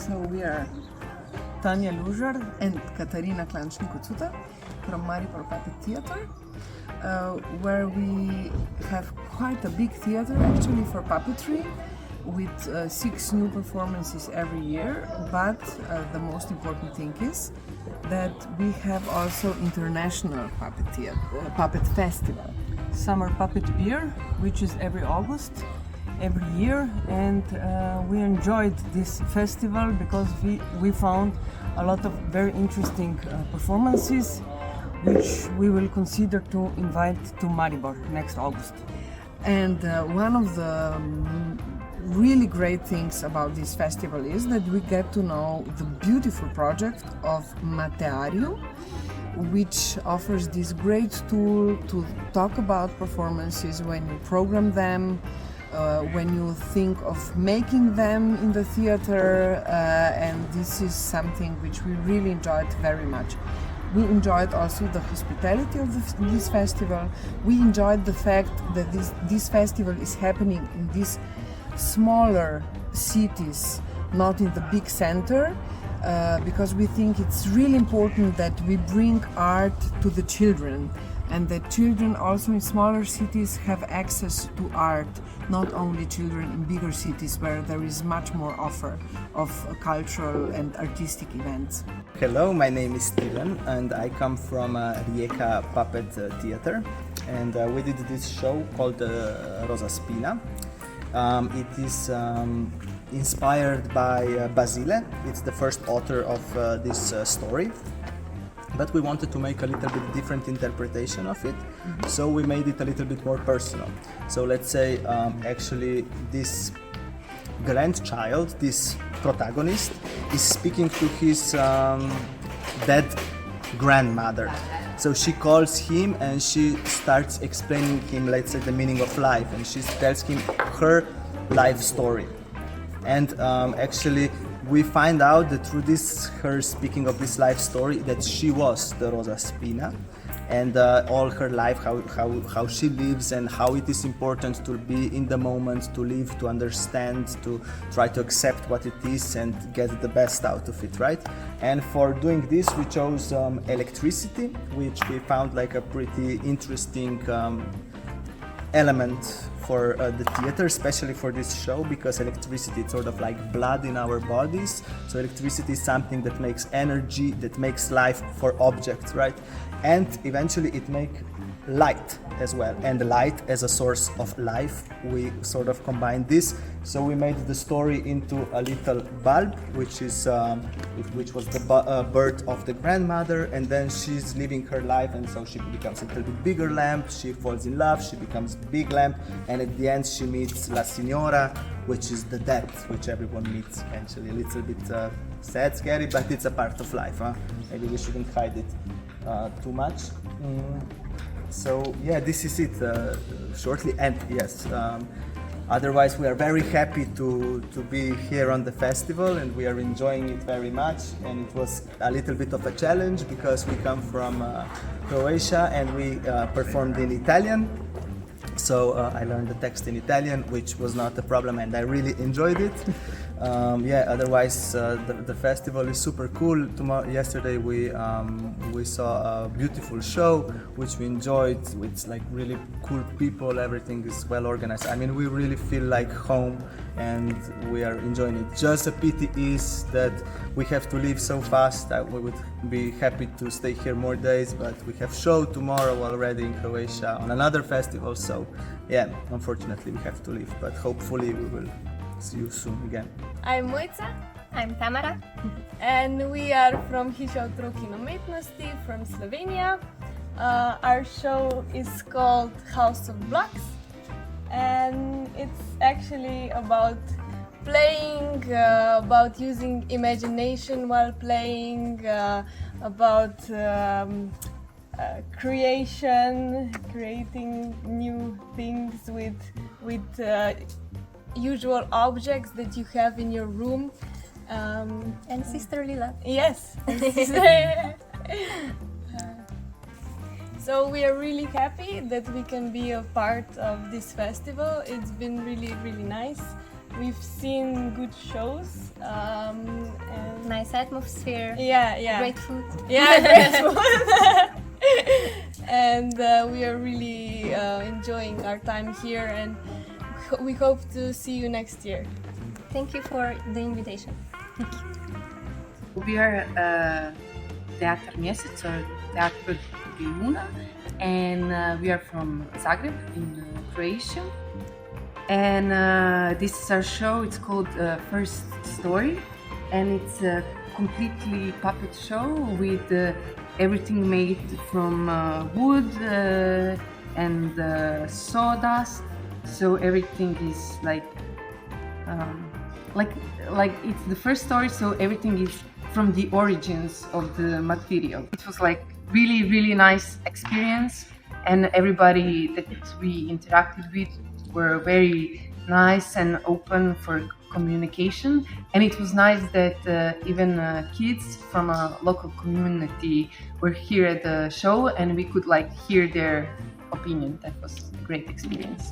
So we are Tanja Lužar and Katarina Klančnik-Ocuta from Maribor Puppet Theater, where we have quite a big theater actually for puppetry, with 6 new performances every year, but the most important thing is that we have also international puppet festival. Summer Puppet Beer, which is every August, every year, and we enjoyed this festival because we found a lot of very interesting performances, which we will consider to invite to Maribor next August. And one of the really great things about this festival is that we get to know the beautiful project of Matearium, which offers this great tool to talk about performances when you program them, when you think of making them in the theater, and this is something which we really enjoyed very much. We enjoyed also the hospitality of this festival. We enjoyed the fact that this festival is happening in these smaller cities, not in the big center, because we think it's really important that we bring art to the children, and that children also in smaller cities have access to art, not only children in bigger cities where there is much more offer of cultural and artistic events. Hello, my name is Steven and I come from Rijeka Puppet Theater, and we did this show called Rosa Spina. It is inspired by Basile. It's the first author of this story, but we wanted to make a little bit different interpretation of it, so we made it a little bit more personal. So let's say actually this grandchild, this protagonist, is speaking to his dead grandmother. So she calls him and she starts explaining him, let's say, the meaning of life, and she tells him her life story. And actually we find out that through this, her speaking of this life story, that she was the Rosa Spina, and all her life, how she lives, and how it is important to be in the moment, to live, to understand, to try to accept what it is and get the best out of it, right? And for doing this, we chose electricity, which we found like a pretty interesting element for the theater, especially for this show, because electricity is sort of like blood in our bodies. So electricity is something that makes energy, that makes life for objects, right? And eventually it makes light as well, and light as a source of life. We sort of combined this, so we made the story into a little bulb, which was the birth of the grandmother, and then she's living her life, and so she becomes a little bit bigger lamp, she falls in love, she becomes big lamp, and at the end she meets La Signora, which is the death, which everyone meets eventually. A little bit sad, scary, but it's a part of life, huh? Maybe we shouldn't hide it too much. So yeah, this is it shortly, and yes, otherwise we are very happy to be here on the festival, and we are enjoying it very much. And it was a little bit of a challenge because we come from Croatia and we performed in Italian. So I learned the text in Italian, which was not a problem, and I really enjoyed it. Yeah, otherwise the festival is super cool. Yesterday we saw a beautiful show which we enjoyed, with like really cool people. Everything is well organized. I mean, we really feel like home and we are enjoying it. Just a pity is that we have to leave so fast. We would be happy to stay here more days, but we have show tomorrow already in Croatia on another festival. So yeah, unfortunately we have to leave, but hopefully we will see you soon again. I'm Mojca. I'm Tamara. And we are from Hiša otrok in umetnosti from Slovenia. Our show is called House of Blocks, and it's actually about playing, about using imagination while playing, about creating new things with usual objects that you have in your room, and sisterly love. Yes. So we are really happy that we can be a part of this festival. It's been really, really nice, we've seen good shows. And Nice atmosphere. yeah. Great food. Yeah, great food. And we are really enjoying our time here, and we hope to see you next year. Thank you for the invitation. We are Teatr Mjesec or Teatr Luna, and we are from Zagreb in Croatia. And this is our show. It's called First Story, and it's a completely puppet show with everything made from wood and sawdust. So everything is like it's the first story. So everything is from the origins of the material. It was like really nice experience, and everybody that we interacted with were very nice and open for communication. And it was nice that even kids from a local community were here at the show, and we could like hear their opinion. That was a great experience.